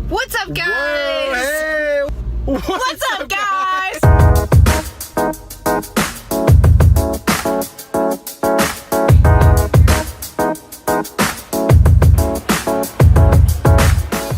What's up, guys? Whoa, hey. What's up, guys?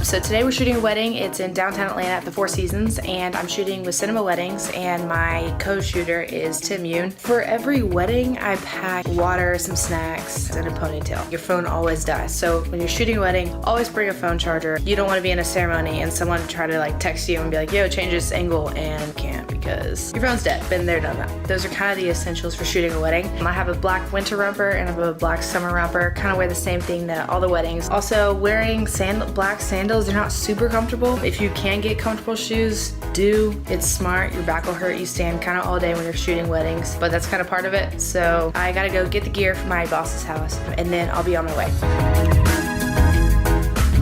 So today we're shooting a wedding. It's in downtown Atlanta at the Four Seasons, and I'm shooting with Cinema Weddings, and my co-shooter is Yoon. For every wedding, I pack water, some snacks, and a ponytail. Your phone always dies. So when you're shooting a wedding, always bring a phone charger. You don't want to be in a ceremony and someone try to like text you and be like, yo, change this angle, and can't because your phone's dead. Been there, done that. Those are kind of the essentials for shooting a wedding. I have a black winter romper and I have a black summer romper. Kind of wear the same thing to all the weddings. Also, wearing black sandals, they're not super comfortable. If you can get comfortable shoes, do. It's smart. Your back will hurt. You stand kind of all day when you're shooting weddings, but that's kind of part of it. So I gotta go get the gear from my boss's house and then I'll be on my way.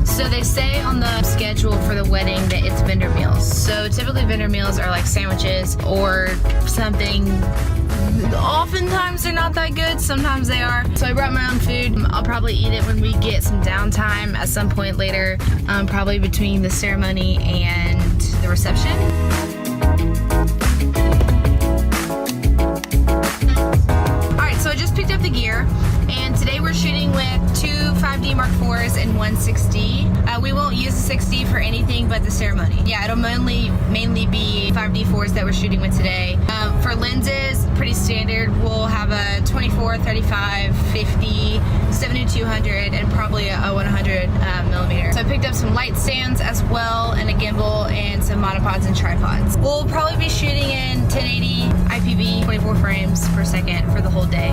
So they say on the schedule for the wedding that it's vendor meals. So typically vendor meals are like sandwiches or something. Oftentimes they're not that good, sometimes they are. So I brought my own food. I'll probably eat it when we get some downtime at some point later, probably between the ceremony and the reception. Alright, so I just picked up the gear, and today we're shooting with two 5D Mark IVs and one 6D. We won't use the 6D for anything but the ceremony. Yeah, it'll mainly be 5D4s that we're shooting with today. For lenses, pretty standard. We'll have a 24, 35, 50, 70-200, and probably a 100 millimeter. So I picked up some light stands as well, and a gimbal, and some monopods and tripods. We'll probably be shooting in 1080 IPV, 24 frames per second for the whole day.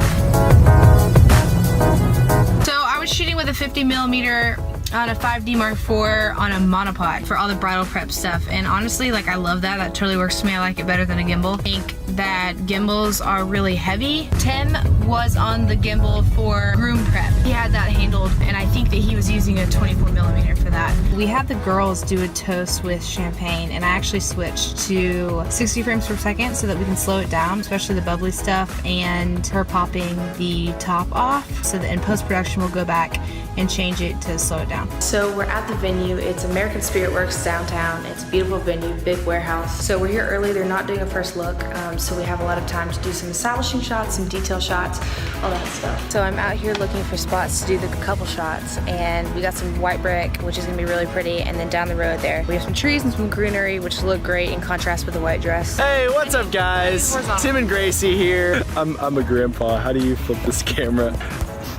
So I was shooting with a 50 millimeter on a 5D Mark IV on a monopod for all the bridal prep stuff, and honestly, like, I love that. That totally works for me. I like it better than a gimbal. I think that gimbals are really heavy. Tim was on the gimbal for groom prep. He had that handled, and I think that he was using a 24 millimeter for that. We had the girls do a toast with champagne, and I actually switched to 60 frames per second so that we can slow it down, especially the bubbly stuff, and her popping the top off, so that in post-production we'll go back and change it to slow it down. So we're at the venue. It's American Spirit Works downtown. It's a beautiful venue, big warehouse. So we're here early. They're not doing a first look, so we have a lot of time to do some establishing shots, some detail shots, all that stuff. So I'm out here looking for spots to do the couple shots, and we got some white brick, which is gonna be really pretty, and then down the road there, we have some trees and some greenery, which look great in contrast with the white dress. Hey, what's up, guys? Tim and Gracie here. I'm a grandpa. How do you flip this camera?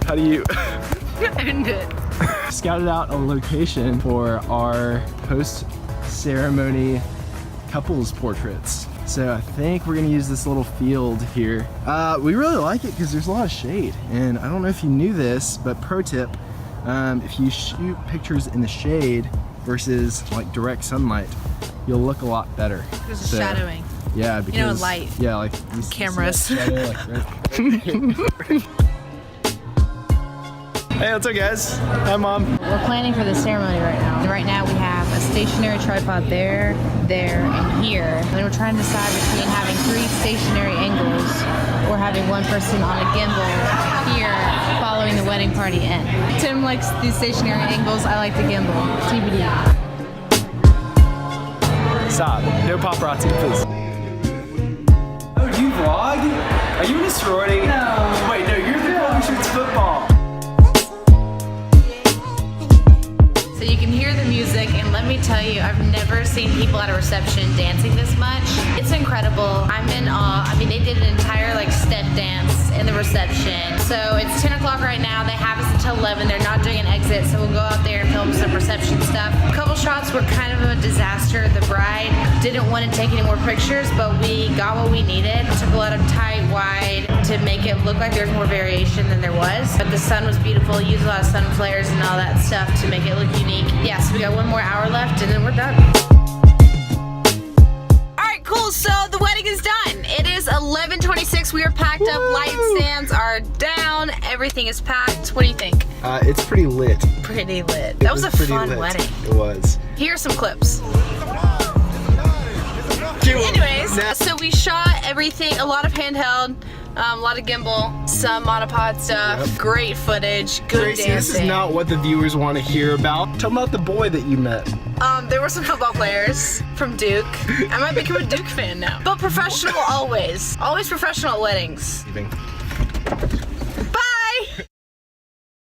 How do you... End it. Scouted out a location for our post-ceremony couples portraits. So I think we're gonna use this little field here. We really like it because there's a lot of shade. And I don't know if you knew this, but pro tip, if you shoot pictures in the shade versus like direct sunlight, you'll look a lot better. There's a shadowing. Yeah, because, you know, light. Yeah, like these cameras. Shadow, like, right. Hey, what's up, guys? Hi, Mom. We're planning for the ceremony right now. And right now we have a stationary tripod there, and here. And we're trying to decide between having 3 stationary angles or having one person on a gimbal here following the wedding party in. Tim likes the stationary angles. I like the gimbal. TBD. Stop. No paparazzi, please. Oh, do you vlog? Are you in a sorority? No. Wait, no, you're the girl who shoots football. You can hear the music, and let me tell you, I've never seen people at a reception dancing this much. It's incredible. I'm in awe. I mean, they did an entire like step dance in the reception. So it's 10 o'clock right now. They have us until 11. They're not doing an exit, so we'll go out there and film some reception stuff. A couple shots were kind of a disaster. The bride didn't want to take any more pictures, but we got what we needed. Took a lot of tight, wide to make it look like there's more variation than there was. But the sun was beautiful. Used a lot of sun flares and all that stuff to make it look unique. Yeah, so we got 1 more hour left and then we're done. Alright, cool, so the wedding is done. It is 11:26, we are packed up, light stands are down, everything is packed. What do you think? It's pretty lit. Pretty lit. That was a fun wedding. It was. Here are some clips. Anyways, so we shot everything, a lot of handheld, A lot of gimbal, some monopod stuff, Yep. great footage, good Tracy, dancing. this is not what the viewers want to hear about. Tell them about the boy that you met. There were some football players from Duke. I might become a Duke fan now. But professional always. Always professional at weddings. Leaving.